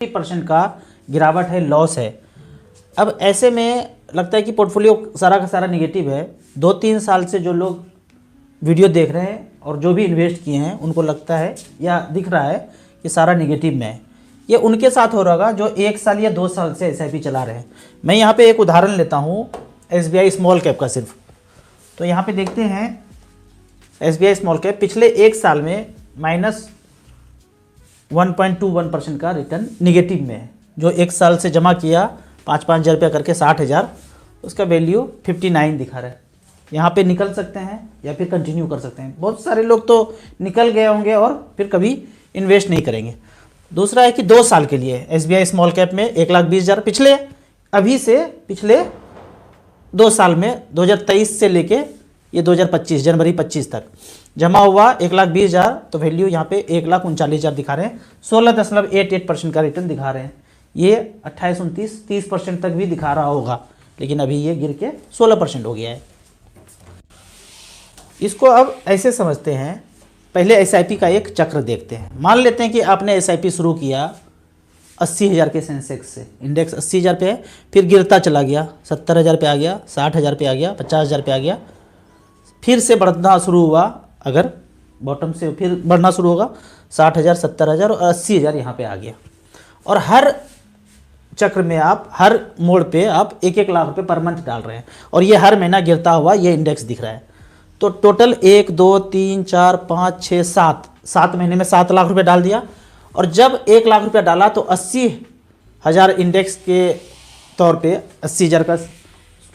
50% का गिरावट है, लॉस है। अब ऐसे में लगता है कि पोर्टफोलियो सारा का सारा निगेटिव है। 2-3 साल से जो लोग वीडियो देख रहे हैं और जो भी इन्वेस्ट किए हैं उनको लगता है या दिख रहा है कि सारा निगेटिव में है। ये उनके साथ हो रहा होगा जो 1 साल या 2 साल से एसआईपी चला रहे हैं। मैं यहाँ पे एक उदाहरण लेता हूँ एसबीआई स्मॉल कैप का सिर्फ। तो यहाँ पे देखते हैं एसबीआई स्मॉल कैप पिछले 1 साल में -1.21% का रिटर्न निगेटिव में है। जो 1 साल से जमा किया 5-5 हज़ार रुपया करके 60,000, उसका वैल्यू 59 दिखा रहा है। यहाँ पे निकल सकते हैं या फिर कंटिन्यू कर सकते हैं। बहुत सारे लोग तो निकल गए होंगे और फिर कभी इन्वेस्ट नहीं करेंगे। दूसरा है कि 2 साल के लिए एसबीआई स्मॉल कैप में 1,20,000 पिछले 2 साल में 2023 से लेके ये 2025 जनवरी 25 तक जमा हुआ 1,20,000, तो वैल्यू यहाँ पे 1,39,000 दिखा रहे हैं। 16.88% का रिटर्न दिखा रहे हैं। ये 28-29, 30% तक भी दिखा रहा होगा, लेकिन अभी ये गिर के 16% हो गया है। इसको अब ऐसे समझते हैं, पहले एसआईपी का एक चक्र देखते हैं। मान लेते हैं कि आपने एसआईपी शुरू किया 80,000 के सेंसेक्स से, इंडेक्स 80,000 पे है, फिर गिरता चला गया, 70,000 पे आ गया, 60,000 पे आ गया, 50,000 पे आ गया, फिर से बढ़ना शुरू हुआ, अगर बॉटम से फिर बढ़ना शुरू होगा 60,000, 70,000 और 80,000 यहाँ पे आ गया। और हर चक्र में आप हर मोड़ पे आप 1-1 लाख रुपए पर मंथ डाल रहे हैं और ये हर महीना गिरता हुआ ये इंडेक्स दिख रहा है। तो टोटल 1, 2, 3, 4, 5, 6, 7 महीने में 7 लाख रुपए डाल दिया। और जब 1 लाख रुपया डाला तो 80,000 इंडेक्स के तौर पे 80,000 का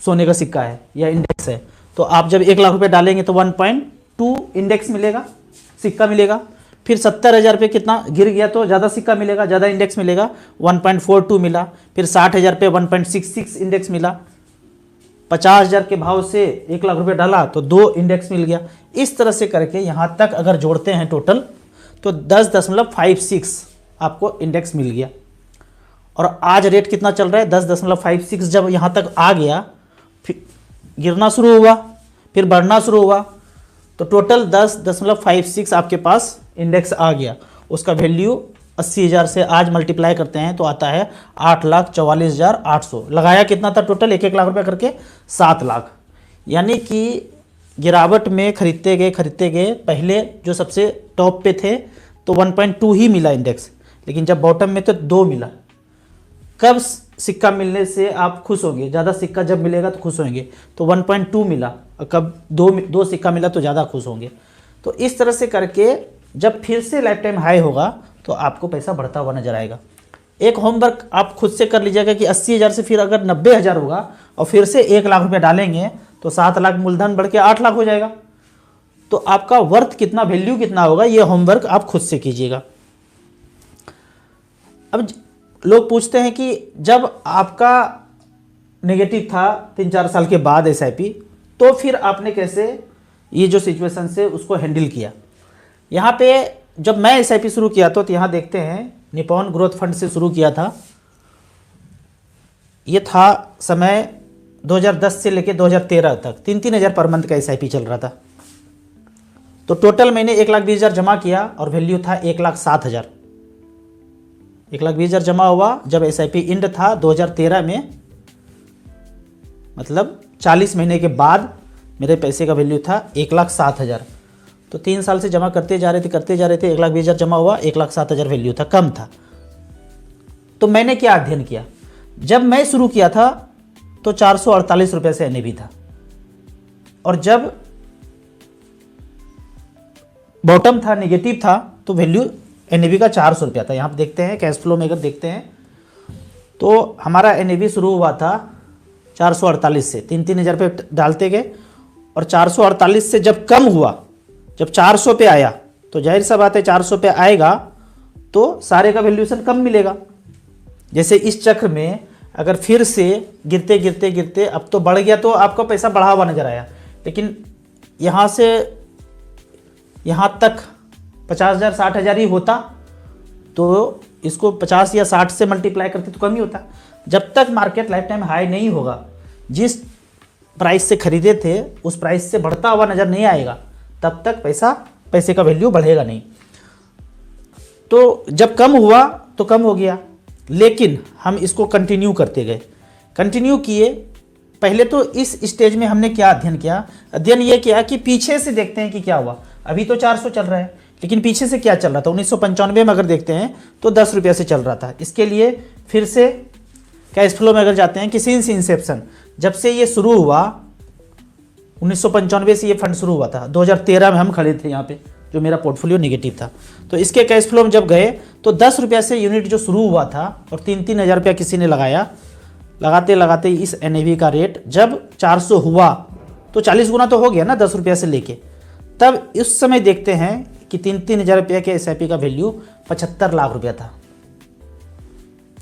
सोने का सिक्का है या इंडेक्स है। तो आप जब 1 लाख रुपये डालेंगे तो 1.2 इंडेक्स मिलेगा, सिक्का मिलेगा। फिर 70,000 पे कितना गिर गया तो ज़्यादा सिक्का मिलेगा, ज़्यादा इंडेक्स मिलेगा, 1.42 मिला। फिर 60,000 पे 1.66 इंडेक्स मिला। 50,000 के भाव से 1 लाख रुपये डाला तो 2 इंडेक्स मिल गया। इस तरह से करके यहाँ तक अगर जोड़ते हैं टोटल तो 10.56 आपको इंडेक्स मिल गया। और आज रेट कितना चल रहा है 10.56। जब यहाँ तक आ गया फिर गिरना शुरू हुआ, फिर बढ़ना शुरू हुआ, तो टोटल 10.56 आपके पास इंडेक्स आ गया। उसका वैल्यू 80,000 से आज मल्टीप्लाई करते हैं तो आता है 8,44,800। लगाया कितना था टोटल 1-1 लाख रुपया करके 7 लाख। यानी कि गिरावट में खरीदते गए पहले जो सबसे टॉप पे थे तो 1.2 ही मिला इंडेक्स, लेकिन जब बॉटम में तो 2 मिला। कब सिक्का मिलने से आप खुश होंगे? ज़्यादा सिक्का जब मिलेगा तो खुश होंगे। तो 1.2 मिला और कब 2 सिक्का मिला तो ज़्यादा खुश होंगे। तो इस तरह से करके जब फिर से लाइफ टाइम हाई होगा तो आपको पैसा बढ़ता हुआ नजर आएगा। एक होमवर्क आप खुद से कर लीजिएगा कि 80,000 से फिर अगर 90,000 होगा और फिर से 1 लाख रुपये डालेंगे तो 7 लाख मूलधन बढ़ के 8 लाख हो जाएगा। तो आपका वर्थ कितना, वैल्यू कितना होगा, ये होमवर्क आप खुद से कीजिएगा। अब लोग पूछते हैं कि जब आपका नेगेटिव था 3-4 साल के बाद एसआईपी, तो फिर आपने कैसे ये जो सिचुएशन से उसको हैंडल किया। यहाँ पे जब मैं एसआईपी शुरू किया तो यहाँ देखते हैं निपॉन ग्रोथ फंड से शुरू किया था। ये था समय 2010 से लेके 2013 तक 3-3 हज़ार पर मंथ का एसआईपी चल रहा था। तो टोटल मैंने 1,20,000 जमा किया और वैल्यू था 1,07,000। 1,20,000 जमा हुआ जब एसआईपी इंड था 2013 में, मतलब 40 महीने के बाद मेरे पैसे का वैल्यू था 1,07,000। तो 3 साल से जमा करते जा रहे थे 1,20,000 जमा हुआ, 1,07,000 वैल्यू था, कम था। तो मैंने क्या अध्ययन किया, जब मैं शुरू किया था तो 448 रुपये से एनएवी था, और जब बॉटम था निगेटिव था तो वैल्यू एनएवी का 400 रुपया था। यहाँ पे देखते हैं कैश फ्लो में अगर देखते हैं तो हमारा एनएवी शुरू हुआ था 448 से, 3-3 हज़ार रुपये डालते गए और 448 से जब कम हुआ, जब 400 पे आया तो जाहिर सा बात है 400 पे आएगा तो सारे का वैल्यूएशन कम मिलेगा। जैसे इस चक्र में अगर फिर से गिरते अब तो बढ़ गया तो आपका पैसा बढ़ा हुआ नजर आया, लेकिन यहाँ से यहाँ तक 50,000 60,000 ही होता तो इसको 50 या 60 से मल्टीप्लाई करते तो कम ही होता। जब तक मार्केट लाइफ टाइम हाई नहीं होगा, जिस प्राइस से खरीदे थे उस प्राइस से बढ़ता हुआ नज़र नहीं आएगा, तब तक पैसे का वैल्यू बढ़ेगा नहीं। तो जब कम हुआ तो कम हो गया, लेकिन हम इसको कंटिन्यू करते गए, कंटिन्यू किए। पहले तो इस स्टेज में हमने क्या अध्ययन किया, अध्ययन ये किया कि पीछे से देखते हैं कि क्या हुआ। अभी तो 400 चल रहा है, लेकिन पीछे से क्या चल रहा था। 1995 में अगर देखते हैं तो 10 रुपये से चल रहा था। इसके लिए फिर से कैश फ्लो में अगर जाते हैं कि सिंस इंसेप्शन, जब से ये शुरू हुआ 1995 से ये फंड शुरू हुआ था, 2013 में हम खड़े थे यहाँ पे, जो मेरा पोर्टफोलियो नेगेटिव था। तो इसके कैश फ्लो में जब गए तो 10 रुपये से यूनिट जो शुरू हुआ था और 3-3 हज़ार रुपया किसी ने लगाया, लगाते लगाते इस NAV का रेट जब 400 हुआ तो 40 गुना तो हो गया ना 10 रुपये से लेके। तब उस समय देखते हैं कि 3-3 हज़ार रुपये के SIP का वैल्यू 75 लाख रुपया था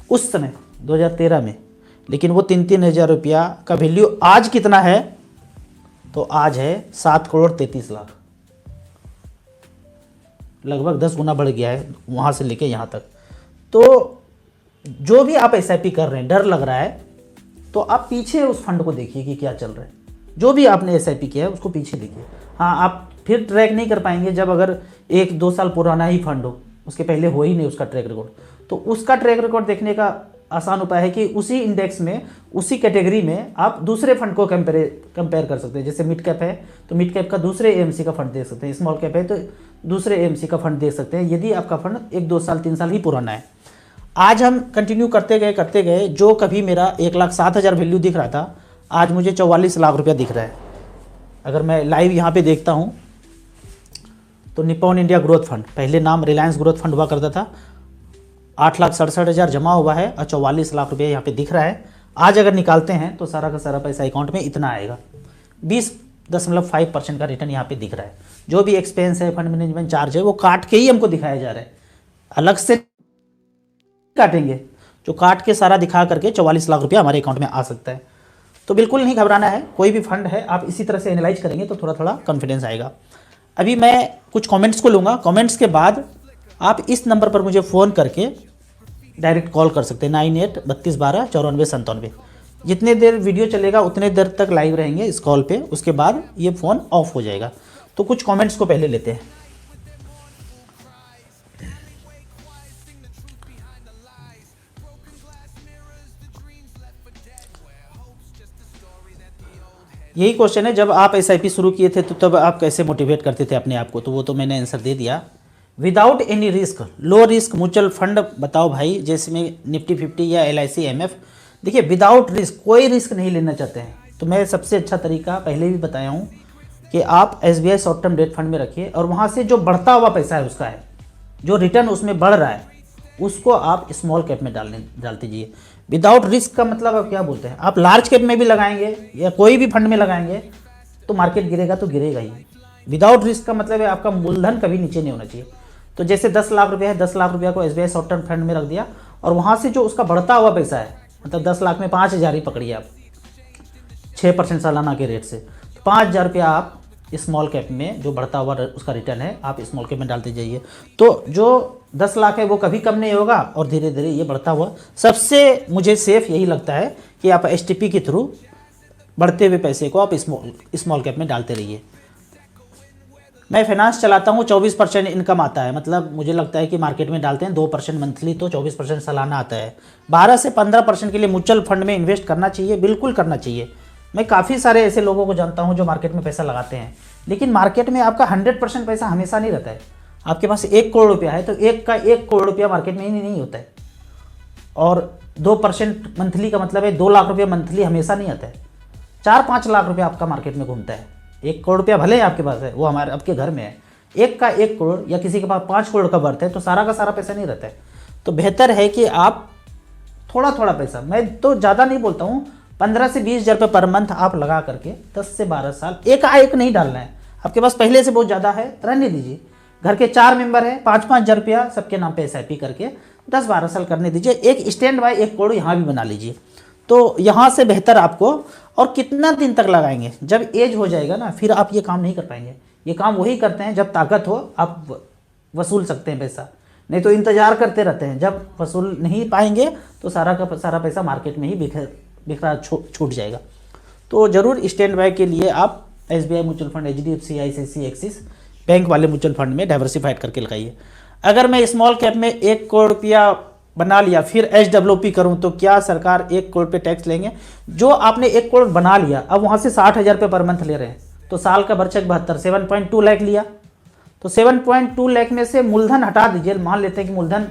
उस समय 2013 में। लेकिन वो 3-3 हज़ार रुपया का वैल्यू आज कितना है, तो आज है 7 करोड़ 33 लाख, लगभग 10 गुना बढ़ गया है वहाँ से लेके यहाँ तक। तो जो भी आप SIP कर रहे हैं, डर लग रहा है तो आप पीछे उस फंड को देखिए कि क्या चल रहा है। जो भी आपने SIP किया है उसको पीछे देखिए। हाँ, आप फिर ट्रैक नहीं कर पाएंगे जब अगर 1-2 साल पुराना ही फंड हो, उसके पहले हो ही नहीं उसका ट्रैक रिकॉर्ड। तो उसका ट्रैक रिकॉर्ड देखने का आसान उपाय है कि उसी इंडेक्स में, उसी कैटेगरी में आप दूसरे फंड को कंपेयर कर सकते हैं। जैसे मिड कैप है तो मिड कैप का दूसरे AMC का फंड देख सकते हैं, स्मॉल कैप है तो दूसरे AMC का फंड देख सकते हैं, यदि आपका फंड 1-2 साल 3 साल ही पुराना है। आज हम कंटिन्यू करते गए, जो कभी मेरा 1,07,000 वैल्यू दिख रहा था, आज मुझे 44 लाख रुपया दिख रहा है। अगर मैं लाइव यहाँ पे देखता हूँ तो निप्पॉन इंडिया ग्रोथ फंड, पहले नाम रिलायंस ग्रोथ फंड हुआ करता था, 8,67,000 जमा हुआ है और 44 लाख रुपये यहाँ पे दिख रहा है। आज अगर निकालते हैं तो सारा का सारा पैसा अकाउंट में इतना आएगा, 20.5% का रिटर्न यहाँ पे दिख रहा है। जो भी एक्सपेंस है, फंड मैनेजमेंट चार्ज है, वो काट के ही हमको दिखाया जा रहा है, अलग से काटेंगे, जो काट के सारा दिखा करके 44 लाख रुपया हमारे अकाउंट में आ सकता है। तो बिल्कुल नहीं घबराना है, कोई भी फंड है आप इसी तरह से एनालाइज करेंगे तो थोड़ा थोड़ा कॉन्फिडेंस आएगा। अभी मैं कुछ कमेंट्स को लूँगा, कमेंट्स के बाद आप इस नंबर पर मुझे फ़ोन करके डायरेक्ट कॉल कर सकते हैं, 98-3212-9497। जितने देर वीडियो चलेगा उतने देर तक लाइव रहेंगे इस कॉल पे, उसके बाद ये फ़ोन ऑफ हो जाएगा। तो कुछ कमेंट्स को पहले लेते हैं। यही क्वेश्चन है, जब आप SIP शुरू किए थे तो तब आप कैसे मोटिवेट करते थे अपने आप को, तो वो तो मैंने आंसर दे दिया। Without any risk, low risk mutual fund बताओ भाई, जैसे में निफ्टी 50 या LIC MF। देखिए, विदाउट रिस्क, कोई रिस्क नहीं लेना चाहते हैं तो मैं सबसे अच्छा तरीका पहले भी बताया हूँ कि आप SBI short term debt fund में रखिए और वहाँ से जो बढ़ता हुआ पैसा है उसका है, जो रिटर्न उसमें बढ़ रहा है उसको आप स्मॉल कैप में डालते जाइए। विदाउट रिस्क का मतलब आप क्या बोलते हैं, आप लार्ज कैप में भी लगाएंगे या कोई भी फंड में लगाएंगे तो मार्केट गिरेगा तो गिरेगा ही। विदाउट रिस्क का मतलब है आपका मूलधन कभी नीचे नहीं होना चाहिए। तो जैसे 10 लाख रुपये है, 10 लाख रुपया को SBI शॉर्ट टर्म फंड में रख दिया और वहाँ से जो उसका बढ़ता हुआ पैसा है, मतलब 10 लाख में 5,000 ही पकड़िए आप 6% सालाना के रेट से, तो 5,000 रुपया आप स्मॉल कैप में जो बढ़ता हुआ उसका रिटर्न है आप स्मॉल कैप में डालते जाइए। तो जो 10 लाख है वो कभी कम नहीं होगा और धीरे धीरे ये बढ़ता हुआ, सबसे मुझे सेफ यही लगता है कि आप STP के थ्रू बढ़ते हुए पैसे को आप स्मॉल कैप में डालते रहिए। मैं फाइनेंस चलाता हूँ, 24% इनकम आता है, मतलब मुझे लगता है कि मार्केट में डालते हैं 2% मंथली तो 24% सालाना आता है। 12 से 15% के लिए म्यूचुअल फंड में इन्वेस्ट करना चाहिए, बिल्कुल करना चाहिए। मैं काफ़ी सारे ऐसे लोगों को जानता हूँ जो मार्केट में पैसा लगाते हैं, लेकिन मार्केट में आपका 100% पैसा हमेशा नहीं रहता है। आपके पास 1 करोड़ रुपया है तो 1 करोड़ रुपया मार्केट में ही नहीं होता है, और 2% मंथली का मतलब है 2 लाख रुपया मंथली हमेशा नहीं आता है। 4-5 लाख रुपया आपका मार्केट में घूमता है। 1 करोड़ रुपया भले आपके पास है, वो हमारे आपके घर में है, 1 करोड़ या किसी के पास 5 करोड़ का बर्थ है, तो सारा का सारा पैसा नहीं रहता है। तो बेहतर है कि आप थोड़ा थोड़ा पैसा, मैं तो ज़्यादा नहीं बोलता हूँ, 15 से 20 हज़ार रुपये पर मंथ आप लगा करके 10 से 12 साल एक नहीं डालना है। आपके पास पहले से बहुत ज़्यादा है, रहने दीजिए। घर के 4 मेंबर हैं, 5-5 हज़ार रुपया सबके नाम पे SIP करके 10-12 साल करने दीजिए। एक स्टैंड बाय 1 करोड़ यहाँ भी बना लीजिए, तो यहाँ से बेहतर आपको। और कितना दिन तक लगाएंगे, जब एज हो जाएगा ना फिर आप ये काम नहीं कर पाएंगे। ये काम वही करते हैं जब ताकत हो, आप वसूल सकते हैं पैसा, नहीं तो इंतज़ार करते रहते हैं। जब वसूल नहीं पाएंगे तो सारा का सारा पैसा मार्केट में ही बिखरा छूट जाएगा। तो ज़रूर स्टैंड बाय के लिए आप SBI mutual fund, HDFC, ICICI, axis bank वाले म्यूचुअल फंड में डाइवर्सिफाइड करके लगाइए। अगर मैं स्मॉल कैप में 1 करोड़ रुपया बना लिया, फिर HWP करूं तो क्या सरकार 1 करोड़ पे टैक्स लेंगे? जो आपने 1 करोड़ बना लिया, अब वहां से 60,000 रुपये पर मंथ ले रहे हैं, तो साल का भरचक 72, 7.2 लाख लिया। तो 7.2 लाख में से मूलधन हटा दीजिए, मान लेते हैं कि मूलधन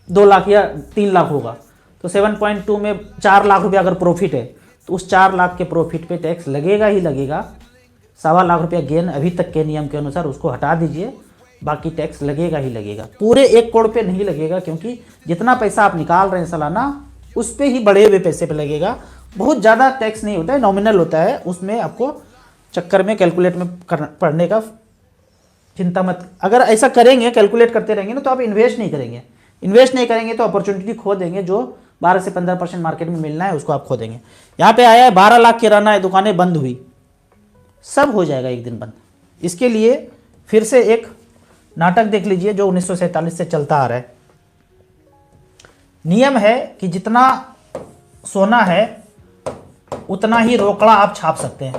2 लाख या 3 लाख होगा, तो 7.2 में 4 लाख रुपया अगर प्रॉफिट है, तो उस 4 लाख के प्रॉफिट पे टैक्स लगेगा ही लगेगा। 1.25 लाख रुपया गेन अभी तक के नियम के अनुसार उसको हटा दीजिए, बाकी टैक्स लगेगा ही लगेगा। पूरे 1 करोड़ पे नहीं लगेगा, क्योंकि जितना पैसा आप निकाल रहे हैं सालाना, उस पे ही बढ़े हुए पैसे पे लगेगा। बहुत ज़्यादा टैक्स नहीं होता है, नॉमिनल होता है, उसमें आपको चक्कर में कैलकुलेट में पढ़ने का चिंता मत। अगर ऐसा करेंगे, कैलकुलेट करते रहेंगे ना, तो आप इन्वेस्ट नहीं करेंगे। इन्वेस्ट नहीं करेंगे तो अपॉर्चुनिटी खो देंगे, जो 12 से 15% मार्केट में मिलना है उसको आप खो देंगे। यहाँ पे आया है 12 लाख किराना है दुकानें बंद हुई, सब हो जाएगा एक दिन बंद। इसके लिए फिर से एक नाटक देख लीजिए जो 1947 से चलता आ रहा है। नियम है कि जितना सोना है उतना ही रोकड़ा आप छाप सकते हैं,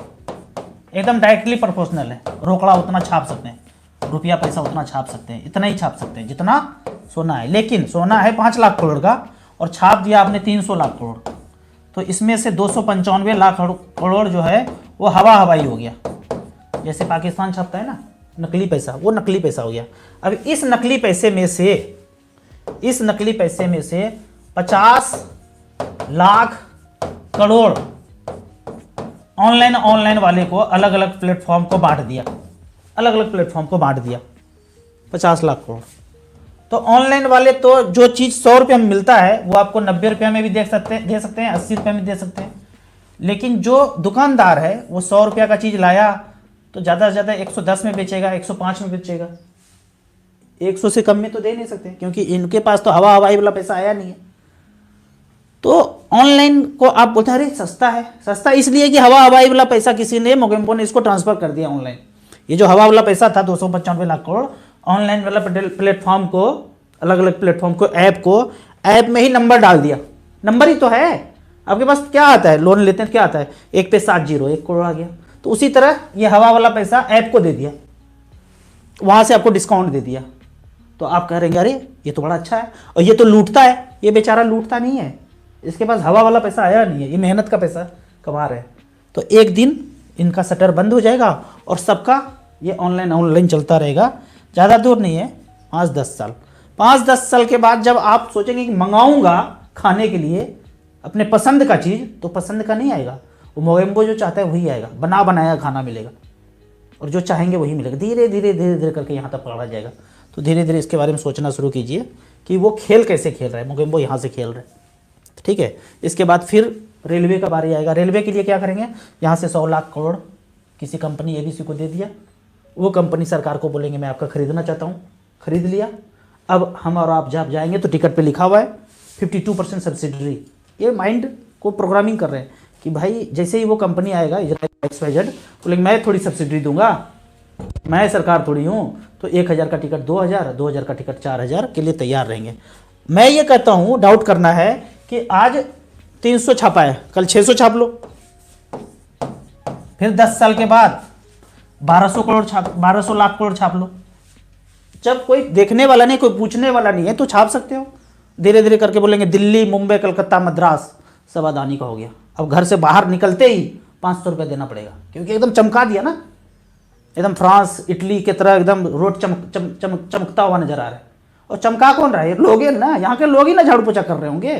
एकदम डायरेक्टली प्रोपोर्शनल है। रोकड़ा उतना छाप सकते हैं, रुपया पैसा उतना छाप सकते हैं, इतना ही छाप सकते हैं जितना सोना है। लेकिन सोना है 5 लाख करोड़ का और छाप दिया आपने 300 लाख करोड़, तो इसमें से 295 लाख करोड़ जो है वो हवाई हो गया। जैसे पाकिस्तान छापता है ना नकली पैसा, वो नकली पैसा हो गया। अब इस नकली पैसे में से 50 लाख करोड़ ऑनलाइन वाले को अलग अलग प्लेटफॉर्म को बांट दिया, 50 लाख करोड़। तो ऑनलाइन वाले तो जो चीज़ 100 रुपये में मिलता है वो आपको 90 रुपये में भी दे सकते हैं, 80 रुपये में दे सकते हैं। लेकिन जो दुकानदार है वो 100 रुपये का चीज़ लाया तो ज़्यादा से ज़्यादा 110 में बेचेगा, 105 में बेचेगा, 100 से कम में तो दे नहीं सकते, क्योंकि इनके पास तो हवाई वाला पैसा आया नहीं है। तो ऑनलाइन को आप बोलते हैं अरे सस्ता है, सस्ता इसलिए कि हवाई वाला पैसा किसी ने, मोगेम्बो ने इसको ट्रांसफर कर दिया ऑनलाइन। ये जो हवा वाला पैसा था 295 लाख करोड़, ऑनलाइन वाला प्लेटफॉर्म को, अलग अलग प्लेटफॉर्म को, ऐप में ही नंबर डाल दिया। नंबर ही तो है आपके पास। क्या आता है, लोन लेते हैं क्या आता है, 1 पे 7 जीरो, 1 करोड़ आ गया। तो उसी तरह ये हवा वाला पैसा ऐप को दे दिया, वहां से आपको डिस्काउंट दे दिया। तो आप कह रहे अरे ये तो बड़ा अच्छा है, और ये तो लूटता है। ये बेचारा लूटता नहीं है, इसके पास हवा वाला पैसा आया नहीं है, ये मेहनत का पैसा कमा रहे हैं। तो एक दिन इनका शटर बंद हो जाएगा और सबका ये ऑनलाइन चलता रहेगा। ज़्यादा दूर नहीं है, 5-10 साल। 5-10 साल के बाद जब आप सोचेंगे कि मंगाऊंगा खाने के लिए अपने पसंद का चीज़, तो पसंद का नहीं आएगा, वो मोगेम्बो जो चाहता है वही आएगा, बना बनाया खाना मिलेगा, और जो चाहेंगे वही मिलेगा। धीरे धीरे करके यहाँ तक पकड़ा जाएगा। तो धीरे धीरे इसके बारे में सोचना शुरू कीजिए कि वो खेल कैसे खेल रहा है, मोगेम्बो यहाँ से खेल रहा है, ठीक है। इसके बाद फिर रेलवे का बारी आएगा। रेलवे के लिए क्या करेंगे, यहाँ से 100 लाख करोड़ किसी कंपनी ABC को दे दिया। वो कंपनी सरकार को बोलेंगे मैं आपका खरीदना चाहता हूँ, खरीद लिया। अब हम और आप जब जाएंगे तो टिकट पे लिखा हुआ है 52% सब्सिडरी। ये माइंड को प्रोग्रामिंग कर रहे हैं कि भाई जैसे ही वो कंपनी आएगा XYZ, बोलेंगे मैं थोड़ी सब्सिडरी दूंगा, मैं सरकार थोड़ी हूँ। तो 1000 का टिकट 2000, 2000 का टिकट 4000 के लिए तैयार रहेंगे। मैं ये कहता हूँ, डाउट करना है कि आज 300 छापा है, कल 600 छाप लो, फिर 10 साल के बाद 1200 लाख करोड़ छाप लो। जब कोई देखने वाला नहीं, कोई पूछने वाला नहीं है, तो छाप सकते हो। धीरे धीरे करके बोलेंगे दिल्ली, मुंबई, कलकत्ता, मद्रास सब अदानी का हो गया। अब घर से बाहर निकलते ही 500 रुपये देना पड़ेगा, क्योंकि एकदम चमका दिया ना, एकदम फ्रांस, इटली की तरह एकदम रोड चमकता हुआ नजर आ रहा है। और चमका कौन रहा है, लोग ही ना, यहाँ के लोग ही ना झाड़ू पोछा कर रहे होंगे।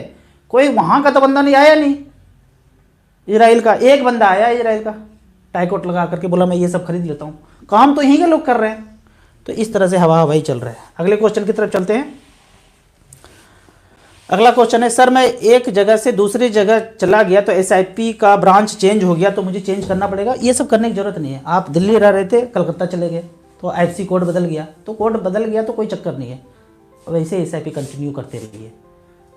कोई वहाँ का तो बंदा नहीं आया, नहीं इजराइल का एक बंदा आया, इजराइल का टाइकोट लगा करके बोला मैं ये सब खरीद लेता हूँ। काम तो यहीं के लोग कर रहे हैं। तो इस तरह से हवाई चल रहा है। अगले क्वेश्चन की तरफ चलते हैं। अगला क्वेश्चन है, सर मैं एक जगह से दूसरी जगह चला गया तो SIP का ब्रांच चेंज हो गया तो मुझे चेंज करना पड़ेगा? ये सब करने की जरूरत नहीं है। आप दिल्ली रह रहे थे, कलकत्ता चले गए तो IFSC कोड बदल गया, तो कोड बदल गया तो कोई चक्कर नहीं है, वैसे SIP कंटिन्यू करते रहिए।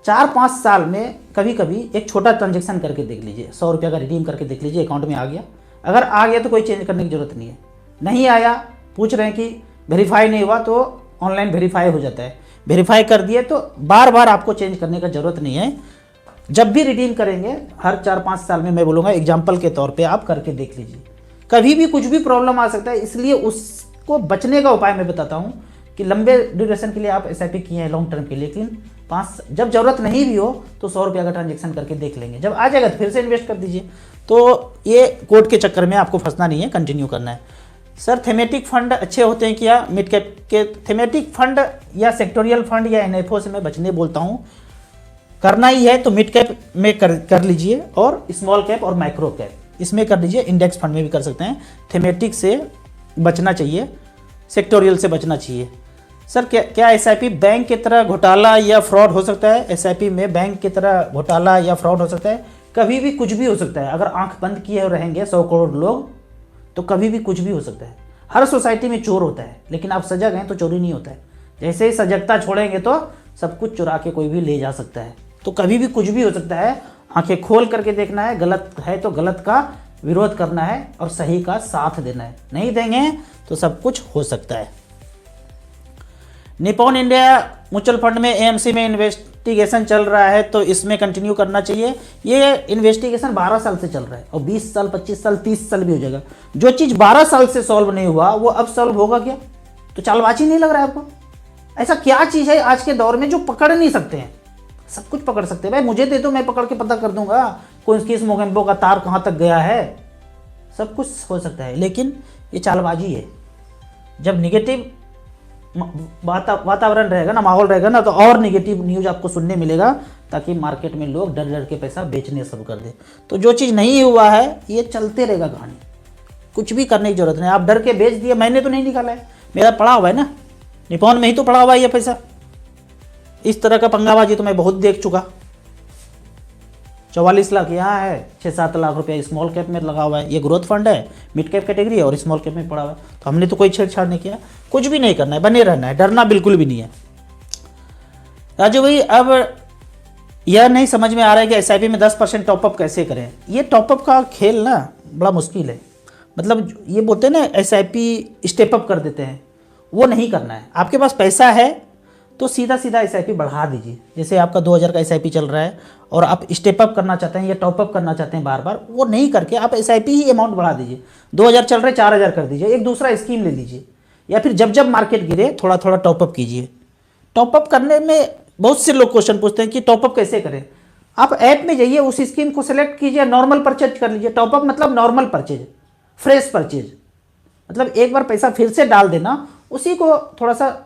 4-5 साल में कभी कभी एक छोटा ट्रांजेक्शन करके देख लीजिए, 100 रुपये का रिडीम करके देख लीजिए अकाउंट में आ गया। अगर आ गया तो कोई चेंज करने की जरूरत नहीं है। नहीं आया, पूछ रहे हैं कि वेरीफाई नहीं हुआ, तो ऑनलाइन वेरीफाई हो जाता है। वेरीफाई कर दिए तो बार बार आपको चेंज करने का जरूरत नहीं है। जब भी रिडीम करेंगे हर 4-5 साल में, मैं बोलूँगा एग्जाम्पल के तौर पे आप करके देख लीजिए। कभी भी कुछ भी प्रॉब्लम आ सकता है, इसलिए उसको बचने का उपाय मैं बताता हूँ कि लंबे ड्यूरेशन के लिए आप SIP किए हैं, लॉन्ग टर्म के लिए, लेकिन जब जरूरत नहीं भी हो तो 100 रुपये का ट्रांजेक्शन करके देख लेंगे, जब आ जाएगा तो फिर से इन्वेस्ट कर दीजिए। तो ये कोड के चक्कर में आपको फंसना नहीं है, कंटिन्यू करना है। सर थीमेटिक फंड अच्छे होते हैं क्या? मिड कैप के थीमेटिक फंड या सेक्टोरियल फंड या एनएफओ से मैं बचने बोलता हूँ। करना ही है तो मिड कैप में कर लीजिए, और स्मॉल कैप और माइक्रो कैप इसमें कर लीजिए। इंडेक्स फंड में भी कर सकते हैं। थीमेटिक से बचना चाहिए, सेक्टोरियल से बचना चाहिए। सर क्या एसआईपी बैंक की तरह घोटाला या फ्रॉड हो सकता है? एसआईपी में बैंक की तरह घोटाला या फ्रॉड हो सकता है? कभी भी कुछ भी हो सकता है। अगर आंख बंद किए रहेंगे 100 करोड़ लोग तो कभी भी कुछ भी हो सकता है। हर सोसाइटी में चोर होता है, लेकिन आप सजग हैं तो चोरी नहीं होता है। जैसे ही सजगता छोड़ेंगे तो सब कुछ चुरा के कोई भी ले जा सकता है। तो कभी भी कुछ भी हो सकता है। आंखें खोल करके देखना है, गलत है तो गलत का विरोध करना है और सही का साथ देना है। नहीं देंगे तो सब कुछ हो सकता है। निपॉन इंडिया म्यूचुअल फंड में एएमसी में इन्वेस्टिगेशन चल रहा है, तो इसमें कंटिन्यू करना चाहिए। ये इन्वेस्टिगेशन 12 साल से चल रहा है और 20 साल 25 साल 30 साल भी हो जाएगा। जो चीज़ 12 साल से सॉल्व नहीं हुआ वो अब सॉल्व होगा क्या? तो चालबाजी नहीं लग रहा है आपको? ऐसा क्या चीज़ है आज के दौर में जो पकड़ नहीं सकते हैं? सब कुछ पकड़ सकते हैं भाई, मुझे दे दो मैं पकड़ के पता कर दूंगा कौन किस मोगेम्बो का तार कहाँ तक गया है। सब कुछ हो सकता है, लेकिन ये चालबाजी है। जब निगेटिव वातावरण रहेगा ना, माहौल रहेगा ना, तो और निगेटिव न्यूज आपको सुनने मिलेगा, ताकि मार्केट में लोग डर डर के पैसा बेचने शुरू कर दे। तो जो चीज़ नहीं हुआ है ये चलते रहेगा कहानी, कुछ भी करने की जरूरत नहीं। आप डर के बेच दिए, मैंने तो नहीं निकाला है, मेरा पड़ा हुआ है ना, निपॉन में ही तो पड़ा हुआ है ये पैसा। इस तरह का पंगाबाजी तो मैं बहुत देख चुका। 44 लाख यहाँ है, 6-7 लाख रुपया स्मॉल कैप में लगा हुआ है। ये ग्रोथ फंड है, मिड कैप कैटेगरी है और स्मॉल कैप में पड़ा हुआ है। तो हमने तो कोई छेड़छाड़ नहीं किया, कुछ भी नहीं करना है, बने रहना है, डरना बिल्कुल भी नहीं है। राजू भाई अब यह नहीं समझ में आ रहा है कि एसआईपी में 10% टॉपअप कैसे करें। ये टॉपअप का खेल ना बड़ा मुश्किल है। मतलब ये बोलते हैं ना एसआईपी स्टेपअप कर देते हैं, वो नहीं करना है। आपके पास पैसा है तो सीधा सीधा एसआईपी बढ़ा दीजिए। जैसे आपका 2000 का एसआईपी चल रहा है और आप स्टेप अप करना चाहते हैं या टॉप अप करना चाहते हैं बार बार, वो नहीं करके आप एसआईपी ही अमाउंट बढ़ा दीजिए। 2000 चल रहे 4000 कर दीजिए, एक दूसरा स्कीम ले लीजिए, या फिर जब जब मार्केट गिरे थोड़ा थोड़ा टॉपअप कीजिए। टॉपअप करने में बहुत से लोग क्वेश्चन पूछते हैं कि टॉपअप कैसे करें। आप ऐप में जाइए, उस स्कीम को सिलेक्ट कीजिए, नॉर्मल परचेज कर लीजिए। टॉपअप मतलब नॉर्मल परचेज, फ्रेश परचेज, मतलब एक बार पैसा फिर से डाल देना। उसी को थोड़ा सा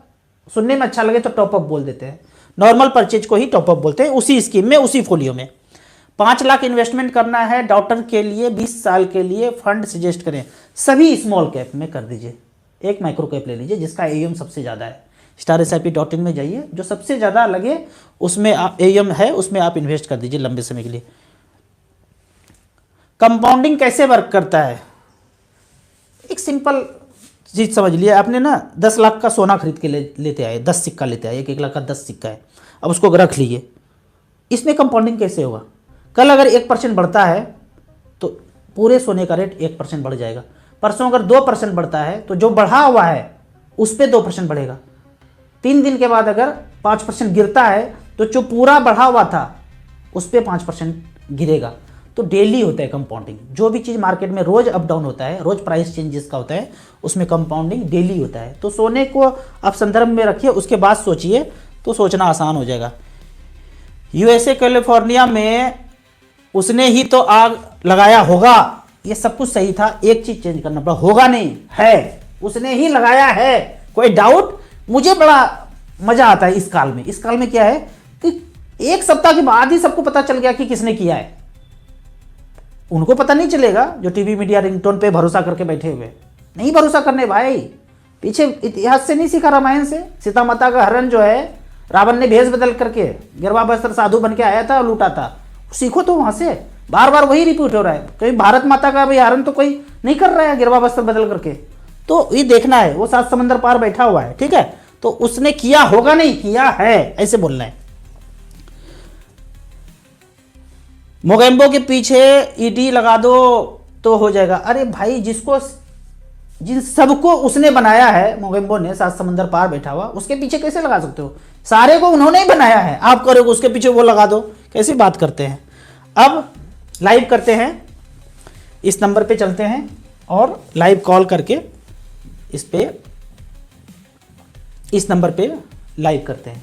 सुनने में अच्छा लगे तो टॉपअप बोल देते हैं, नॉर्मल परचेज को ही टॉपअप बोलते हैं। उसी स्कीम में, उसी फोलियो में 5 लाख इन्वेस्टमेंट करना है डॉक्टर के लिए 20 साल के लिए, फंड सजेस्ट करें। सभी स्मॉल कैप में कर दीजिए, एक माइक्रो कैप ले लीजिए जिसका एयूएम सबसे ज़्यादा है। StarSIP.in में जाइए, जो सबसे ज़्यादा लगे उसमें आप एयूएम है, उसमें आप इन्वेस्ट कर दीजिए लंबे समय के लिए। कंपाउंडिंग कैसे वर्क करता है? एक सिंपल चीज समझ लिया आपने ना, 10 लाख का सोना खरीद के लेते आए, 10 सिक्का लेते आए, 1 लाख का 10 सिक्का है, अब उसको रख लीजिए। इसमें कंपाउंडिंग कैसे होगा? कल अगर 1% बढ़ता है तो पूरे सोने का रेट 1% बढ़ जाएगा। परसों अगर 2% बढ़ता है तो जो बढ़ा हुआ है उस पर 2% बढ़ेगा। 3 दिन के बाद अगर 5% गिरता है तो जो पूरा बढ़ा हुआ था उस पर 5% गिरेगा। तो डेली होता है कंपाउंडिंग। जो भी चीज़ मार्केट में रोज अप डाउन होता है, रोज प्राइस चेंजेस का होता है, उसमें कंपाउंडिंग डेली होता है। तो सोने को आप संदर्भ में रखिए, उसके बाद सोचिए तो सोचना आसान हो जाएगा। यूएसए कैलिफोर्निया में उसने ही तो आग लगाया होगा, ये सब कुछ सही था, एक चीज चेंज करना पड़ा, होगा नहीं है, उसने ही लगाया है, कोई डाउट। मुझे बड़ा मजा आता है इस काल में। इस काल में क्या है कि एक सप्ताह के बाद ही सबको पता चल गया कि किसने किया है। उनको पता नहीं चलेगा जो टीवी मीडिया रिंगटोन पे भरोसा करके बैठे हुए। नहीं भरोसा करने भाई, पीछे इतिहास से नहीं सीखा, रामायण से। सीता माता का हरण जो है रावण ने भेष बदल करके गिरवा बस्त्र साधु बन के आया था और लूटा था। सीखो तो वहां से, बार बार वही रिपीट हो रहा है। कहीं भारत माता का भी हरण तो कोई नहीं कर रहा है गिरवा बस्त्र बदल करके। तो ये देखना है, वो 7 समंदर पार बैठा हुआ है, ठीक है। तो उसने किया होगा नहीं, किया है, ऐसे बोलना है। मोगेम्बो के पीछे ईडी लगा दो तो हो जाएगा। अरे भाई, जिन सबको उसने बनाया है, मोगेम्बो ने 7 समंदर पार बैठा हुआ, उसके पीछे कैसे लगा सकते हो? सारे को उन्होंने ही बनाया है, आप करोगे उसके पीछे वो लगा दो, कैसी बात करते हैं। अब लाइव करते हैं, इस नंबर पे चलते हैं और लाइव कॉल करके इस नंबर पे लाइव करते हैं।